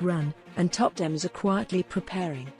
run, and top Dems are quietly preparing.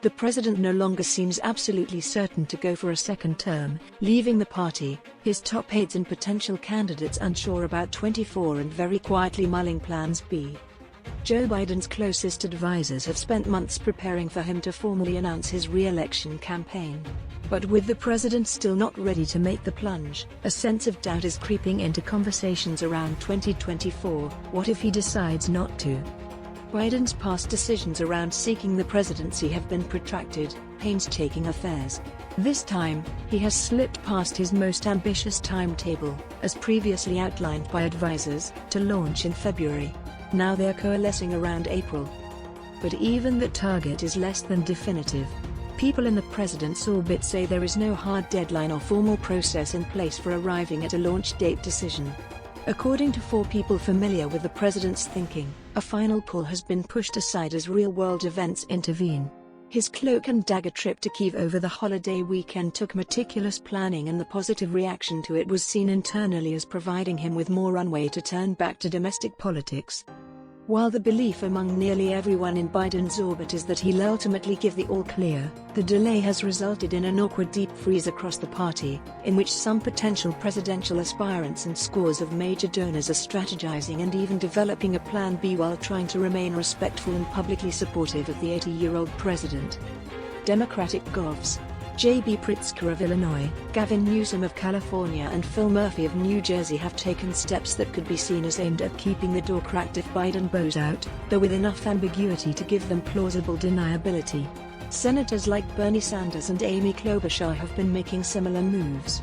The president no longer seems absolutely certain to go for a second term, leaving the party, his top aides and potential candidates unsure about 24 and very quietly mulling plans B. Joe Biden's closest advisors have spent months preparing for him to formally announce his re-election campaign. But with the president still not ready to make the plunge, a sense of doubt is creeping into conversations around 2024. What if he decides not to? Biden's past decisions around seeking the presidency have been protracted, painstaking affairs. This time, he has slipped past his most ambitious timetable, as previously outlined by advisors, to launch in February. Now they're coalescing around April. But even the target is less than definitive. People in the president's orbit say there is no hard deadline or formal process in place for arriving at a launch date decision. According to 4 people familiar with the president's thinking, a final pull has been pushed aside as real-world events intervene. His cloak and dagger trip to Kyiv over the holiday weekend took meticulous planning, and the positive reaction to it was seen internally as providing him with more runway to turn back to domestic politics. While the belief among nearly everyone in Biden's orbit is that he'll ultimately give the all-clear, the delay has resulted in an awkward deep freeze across the party, in which some potential presidential aspirants and scores of major donors are strategizing and even developing a plan B while trying to remain respectful and publicly supportive of the 80-year-old president. Democratic govs J.B. Pritzker of Illinois, Gavin Newsom of California and Phil Murphy of New Jersey have taken steps that could be seen as aimed at keeping the door cracked if Biden bows out, though with enough ambiguity to give them plausible deniability. Senators like Bernie Sanders and Amy Klobuchar have been making similar moves.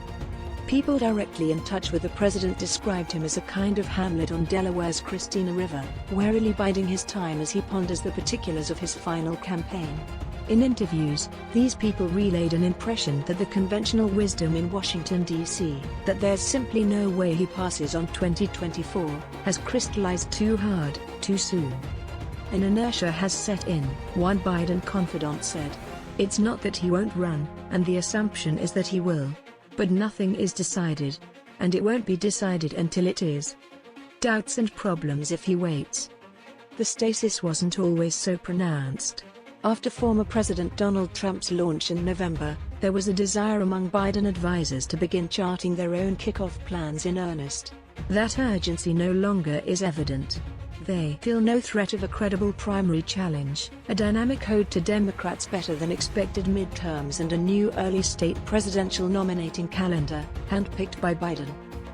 People directly in touch with the president described him as a kind of Hamlet on Delaware's Christina River, warily biding his time as he ponders the particulars of his final campaign. In interviews, these people relayed an impression that the conventional wisdom in Washington, D.C., that there's simply no way he passes on 2024, has crystallized too hard, too soon. An inertia has set in, one Biden confidant said. It's not that he won't run, and the assumption is that he will. But nothing is decided. And it won't be decided until it is. Doubts and problems if he waits. The stasis wasn't always so pronounced. After former President Donald Trump's launch in November, there was a desire among Biden advisors to begin charting their own kickoff plans in earnest. That urgency no longer is evident. They feel no threat of a credible primary challenge, a dynamic ode to Democrats' better than expected midterms and a new early state presidential nominating calendar, handpicked by Biden.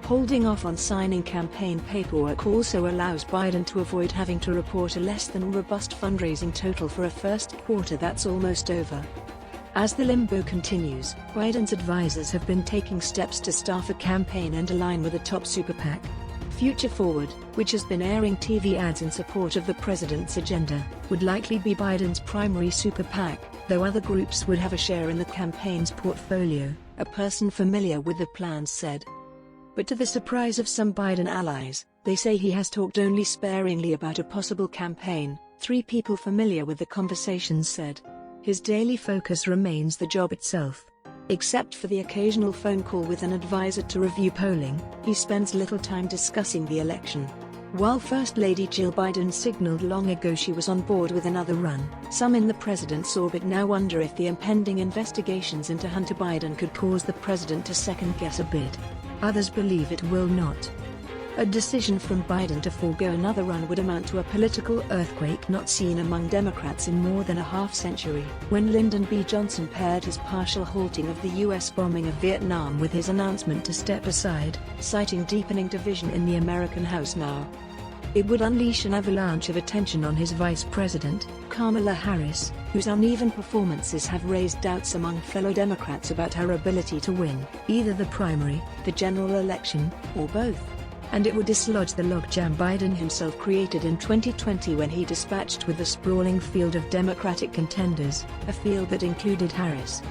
Holding off on signing campaign paperwork also allows Biden to avoid having to report a less than robust fundraising total for a first quarter that's almost over. As the limbo continues, Biden's advisors have been taking steps to staff a campaign and align with a top super PAC. Future Forward, which has been airing TV ads in support of the president's agenda, would likely be Biden's primary super PAC, though other groups would have a share in the campaign's portfolio, a person familiar with the plans said. But to the surprise of some Biden allies, they say he has talked only sparingly about a possible campaign, 3 people familiar with the conversations said. His daily focus remains the job itself. Except for the occasional phone call with an advisor to review polling, he spends little time discussing the election. While First Lady Jill Biden signaled long ago she was on board with another run, some in the president's orbit now wonder if the impending investigations into Hunter Biden could cause the president to second-guess a bid. Others believe it will not. A decision from Biden to forego another run would amount to a political earthquake not seen among Democrats in more than a half-century, when Lyndon B. Johnson paired his partial halting of the U.S. bombing of Vietnam with his announcement to step aside, citing deepening division in the American House now. It would unleash an avalanche of attention on his vice president, Kamala Harris, whose uneven performances have raised doubts among fellow Democrats about her ability to win, either the primary, the general election, or both. And it would dislodge the logjam Biden himself created in 2020 when he dispatched with the sprawling field of Democratic contenders, a field that included Harris.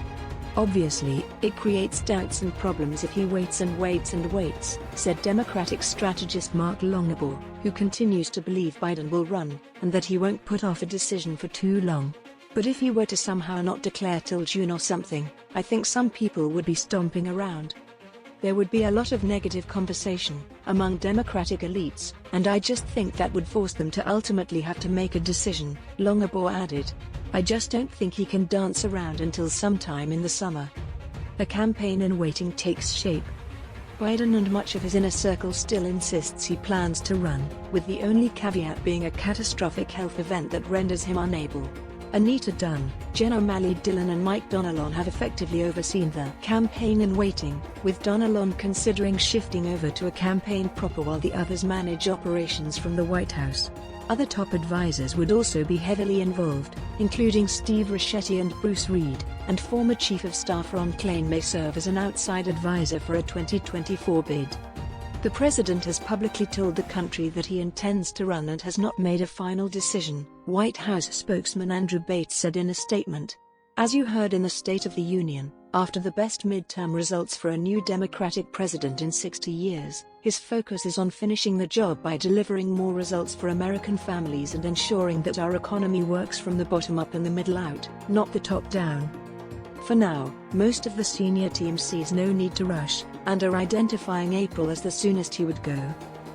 Obviously, it creates doubts and problems if he waits and waits and waits, said Democratic strategist Mark Longabaugh, who continues to believe Biden will run, and that he won't put off a decision for too long. But if he were to somehow not declare till June or something, I think some people would be stomping around. There would be a lot of negative conversation among Democratic elites, and I just think that would force them to ultimately have to make a decision," Longabaugh added. "I just don't think he can dance around until sometime in the summer." A campaign in waiting takes shape. Biden and much of his inner circle still insists he plans to run, with the only caveat being a catastrophic health event that renders him unable. Anita Dunn, Jen O'Malley Dillon and Mike Donilon have effectively overseen the campaign in waiting, with Donilon considering shifting over to a campaign proper while the others manage operations from the White House. Other top advisors would also be heavily involved, including Steve Ricchetti and Bruce Reed, and former Chief of Staff Ron Klain may serve as an outside advisor for a 2024 bid. The president has publicly told the country that he intends to run and has not made a final decision, White House spokesman Andrew Bates said in a statement. As you heard in the State of the Union, after the best midterm results for a new Democratic president in 60 years, his focus is on finishing the job by delivering more results for American families and ensuring that our economy works from the bottom up and the middle out, not the top down. For now, most of the senior team sees no need to rush, and are identifying April as the soonest he would go.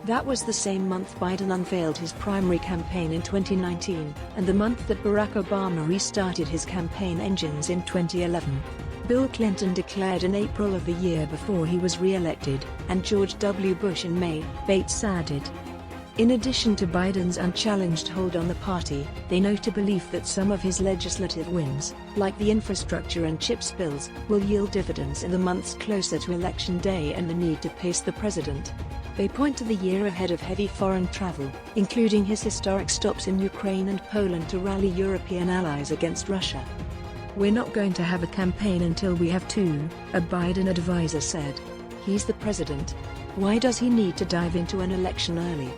That was the same month Biden unveiled his primary campaign in 2019, and the month that Barack Obama restarted his campaign engines in 2011. Bill Clinton declared in April of the year before he was re-elected, and George W. Bush in May, Bates added. In addition to Biden's unchallenged hold on the party, they note a belief that some of his legislative wins, like the infrastructure and CHIPS bills, will yield dividends in the months closer to Election Day and the need to pace the president. They point to the year ahead of heavy foreign travel, including his historic stops in Ukraine and Poland to rally European allies against Russia. "We're not going to have a campaign until we have to," a Biden advisor said. "He's the president. Why does he need to dive into an election early?"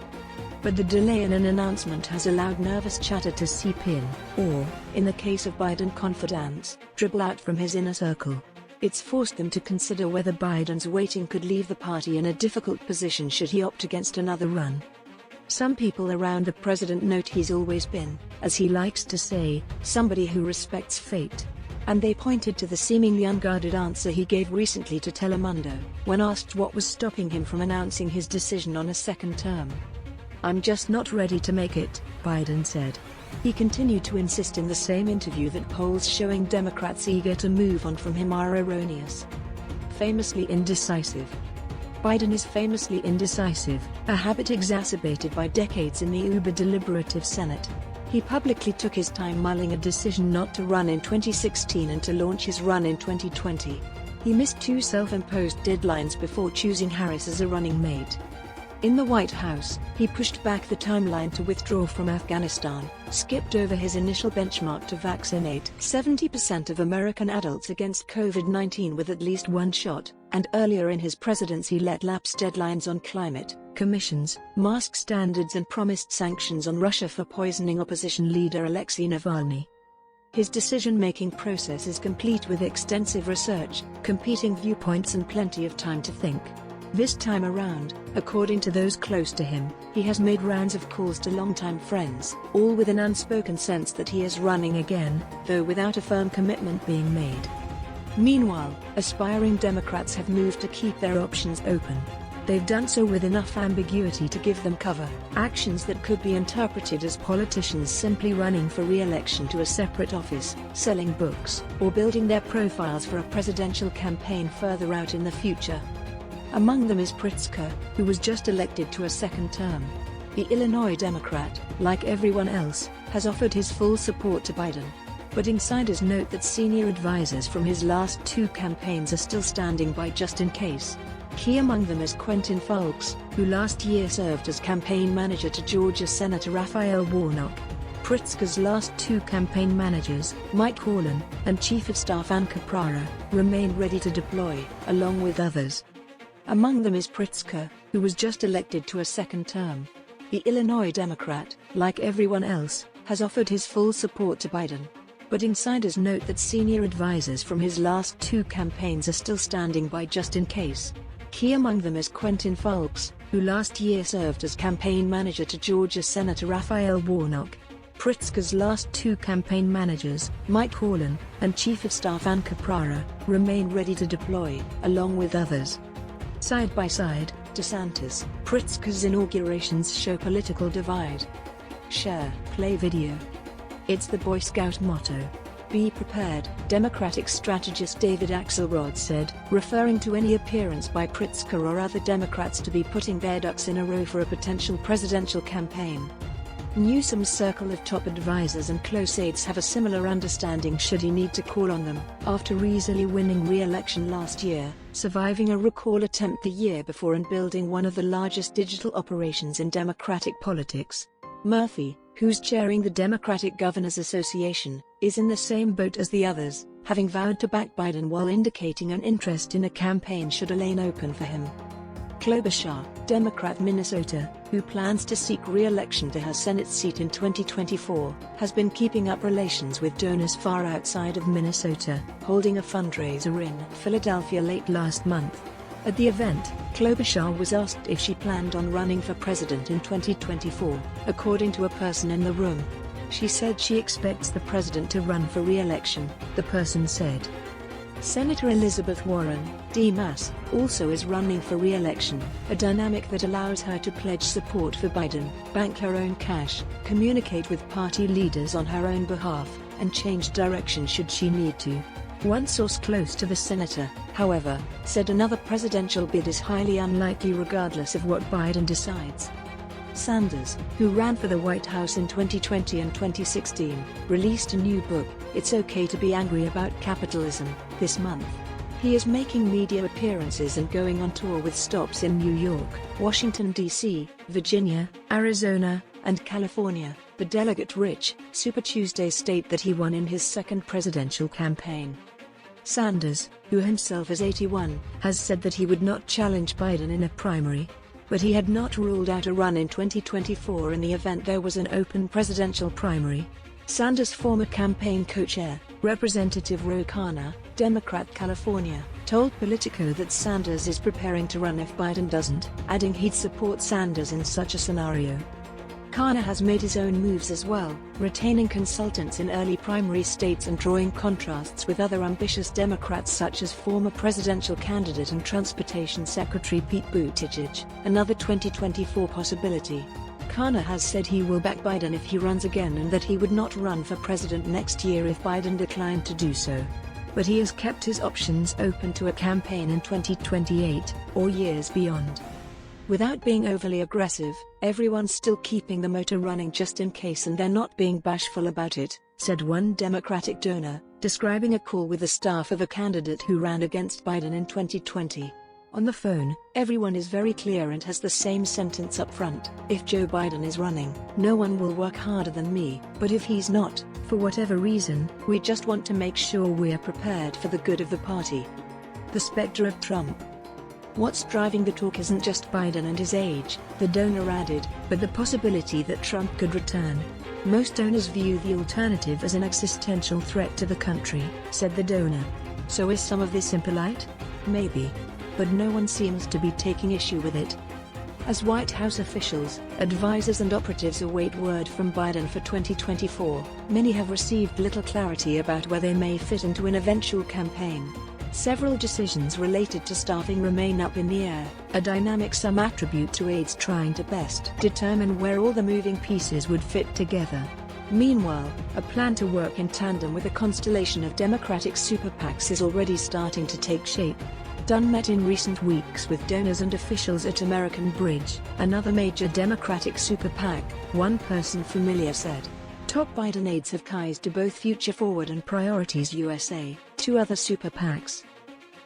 But the delay in an announcement has allowed nervous chatter to seep in, or, in the case of Biden confidants, dribble out from his inner circle. It's forced them to consider whether Biden's waiting could leave the party in a difficult position should he opt against another run. Some people around the president note he's always been, as he likes to say, somebody who respects fate. And they pointed to the seemingly unguarded answer he gave recently to Telemundo, when asked what was stopping him from announcing his decision on a second term. "I'm just not ready to make it," Biden said. He continued to insist in the same interview that polls showing Democrats eager to move on from him are erroneous. Famously indecisive. Biden is famously indecisive, a habit exacerbated by decades in the uber-deliberative Senate. He publicly took his time mulling a decision not to run in 2016 and to launch his run in 2020. He missed two self-imposed deadlines before choosing Harris as a running mate. In the White House, he pushed back the timeline to withdraw from Afghanistan, skipped over his initial benchmark to vaccinate 70% of American adults against COVID-19 with at least one shot, and earlier in his presidency let lapse deadlines on climate, commissions, mask standards and promised sanctions on Russia for poisoning opposition leader Alexei Navalny. His decision-making process is complete with extensive research, competing viewpoints and plenty of time to think. This time around, according to those close to him, he has made rounds of calls to longtime friends, all with an unspoken sense that he is running again, though without a firm commitment being made. Meanwhile, aspiring Democrats have moved to keep their options open. They've done so with enough ambiguity to give them cover, actions that could be interpreted as politicians simply running for re-election to a separate office, selling books, or building their profiles for a presidential campaign further out in the future. Among them is Pritzker, who was just elected to a second term. The Illinois Democrat, like everyone else, has offered his full support to Biden. But insiders note that senior advisors from his last two campaigns are still standing by just in case. Key among them is Quentin Fulks, who last year served as campaign manager to Georgia Senator Raphael Warnock. Pritzker's last two campaign managers, Mike Horlan and Chief of Staff Ann Caprara, remain ready to deploy, along with others. Among them is Pritzker, who was just elected to a second term. The Illinois Democrat, like everyone else, has offered his full support to Biden. But insiders note that senior advisors from his last two campaigns are still standing by just in case. Key among them is Quentin Fulks, who last year served as campaign manager to Georgia Senator Raphael Warnock. Pritzker's last two campaign managers, Mike Horlan and Chief of Staff Ann Caprara, remain ready to deploy, along with others. Side by side, DeSantis, Pritzker's inaugurations show political divide. Share, play video. It's the Boy Scout motto. Be prepared, Democratic strategist David Axelrod said, referring to any appearance by Pritzker or other Democrats to be putting their ducks in a row for a potential presidential campaign. Newsom's circle of top advisors and close aides have a similar understanding should he need to call on them, after easily winning re-election last year, surviving a recall attempt the year before and building one of the largest digital operations in Democratic politics. Murphy, who's chairing the Democratic Governors Association, is in the same boat as the others, having vowed to back Biden while indicating an interest in a campaign should a lane open for him. Klobuchar, Democrat Minnesota, who plans to seek re-election to her Senate seat in 2024, has been keeping up relations with donors far outside of Minnesota, holding a fundraiser in Philadelphia late last month. At the event, Klobuchar was asked if she planned on running for president in 2024, according to a person in the room. She said she expects the president to run for re-election, the person said. Senator Elizabeth Warren, Dems, also is running for re-election, a dynamic that allows her to pledge support for Biden, bank her own cash, communicate with party leaders on her own behalf, and change direction should she need to. One source close to the senator, however, said another presidential bid is highly unlikely regardless of what Biden decides. Sanders, who ran for the White House in 2020 and 2016, released a new book, It's Okay to Be Angry About Capitalism, this month. He is making media appearances and going on tour with stops in New York, Washington, D.C., Virginia, Arizona, and California, the delegate-rich Super Tuesday state that he won in his second presidential campaign. Sanders, who himself is 81, has said that he would not challenge Biden in a primary, but he had not ruled out a run in 2024 in the event there was an open presidential primary. Sanders' former campaign co-chair, Representative Ro Khanna, Democrat California, told Politico that Sanders is preparing to run if Biden doesn't, adding he'd support Sanders in such a scenario. Khanna has made his own moves as well, retaining consultants in early primary states and drawing contrasts with other ambitious Democrats such as former presidential candidate and Transportation Secretary Pete Buttigieg, another 2024 possibility. Khanna has said he will back Biden if he runs again and that he would not run for president next year if Biden declined to do so. But he has kept his options open to a campaign in 2028, or years beyond. Without being overly aggressive, everyone's still keeping the motor running just in case and they're not being bashful about it, said one Democratic donor, describing a call with the staff of a candidate who ran against Biden in 2020. On the phone, everyone is very clear and has the same sentence up front. If Joe Biden is running, no one will work harder than me, but if he's not, for whatever reason, we just want to make sure we're prepared for the good of the party. The specter of Trump. What's driving the talk isn't just Biden and his age, the donor added, but the possibility that Trump could return. Most donors view the alternative as an existential threat to the country, said the donor. So is some of this impolite? Maybe. But no one seems to be taking issue with it. As White House officials, advisors and operatives await word from Biden for 2024, many have received little clarity about where they may fit into an eventual campaign. Several decisions related to staffing remain up in the air, a dynamic some attribute to aides trying to best determine where all the moving pieces would fit together. Meanwhile, a plan to work in tandem with a constellation of Democratic super PACs is already starting to take shape. Dunn met in recent weeks with donors and officials at American Bridge, another major Democratic super PAC, one person familiar said. Top Biden aides have ties to both Future Forward and Priorities USA, two other super PACs.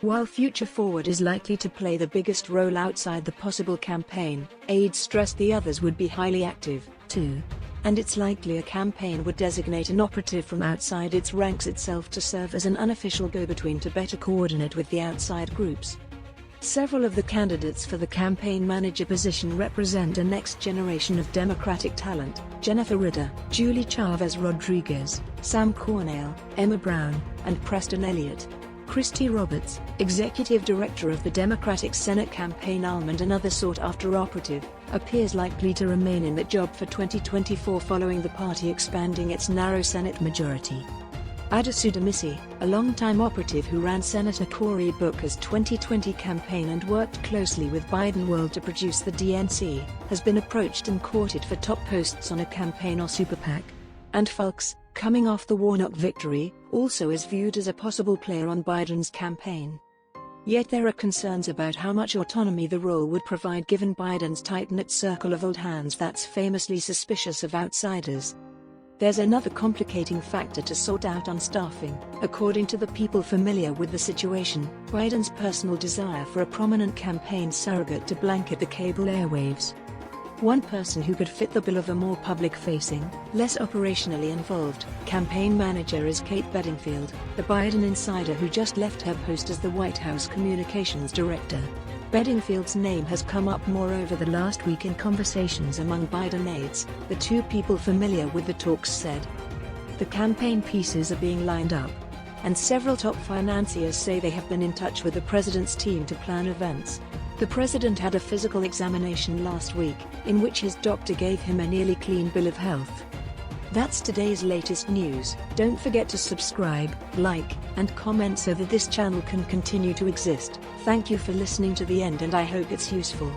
While Future Forward is likely to play the biggest role outside the possible campaign, aides stressed the others would be highly active, too. And it's likely a campaign would designate an operative from outside its ranks itself to serve as an unofficial go-between to better coordinate with the outside groups. Several of the candidates for the campaign manager position represent a next generation of Democratic talent: Jennifer Ridder, Julie Chavez Rodriguez, Sam Cornell, Emma Brown, and Preston Elliott. Christy Roberts, executive director of the Democratic Senate Campaign Arm and another sought-after operative, appears likely to remain in that job for 2024 following the party expanding its narrow Senate majority. Adesudamisi, a longtime operative who ran Senator Cory Booker's 2020 campaign and worked closely with Biden World to produce the DNC, has been approached and courted for top posts on a campaign or super PAC. And Fulks, coming off the Warnock victory, also is viewed as a possible player on Biden's campaign. Yet there are concerns about how much autonomy the role would provide given Biden's tight-knit circle of old hands that's famously suspicious of outsiders. There's another complicating factor to sort out on staffing. According to the people familiar with the situation, Biden's personal desire for a prominent campaign surrogate to blanket the cable airwaves. One person who could fit the bill of a more public-facing, less operationally involved, campaign manager is Kate Bedingfield, the Biden insider who just left her post as the White House communications director. Bedingfield's name has come up more over the last week in conversations among Biden aides, the two people familiar with the talks said. The campaign pieces are being lined up, and several top financiers say they have been in touch with the president's team to plan events. The president had a physical examination last week, in which his doctor gave him a nearly clean bill of health. That's today's latest news. Don't forget to subscribe, like, and comment so that this channel can continue to exist. Thank you for listening to the end and I hope it's useful.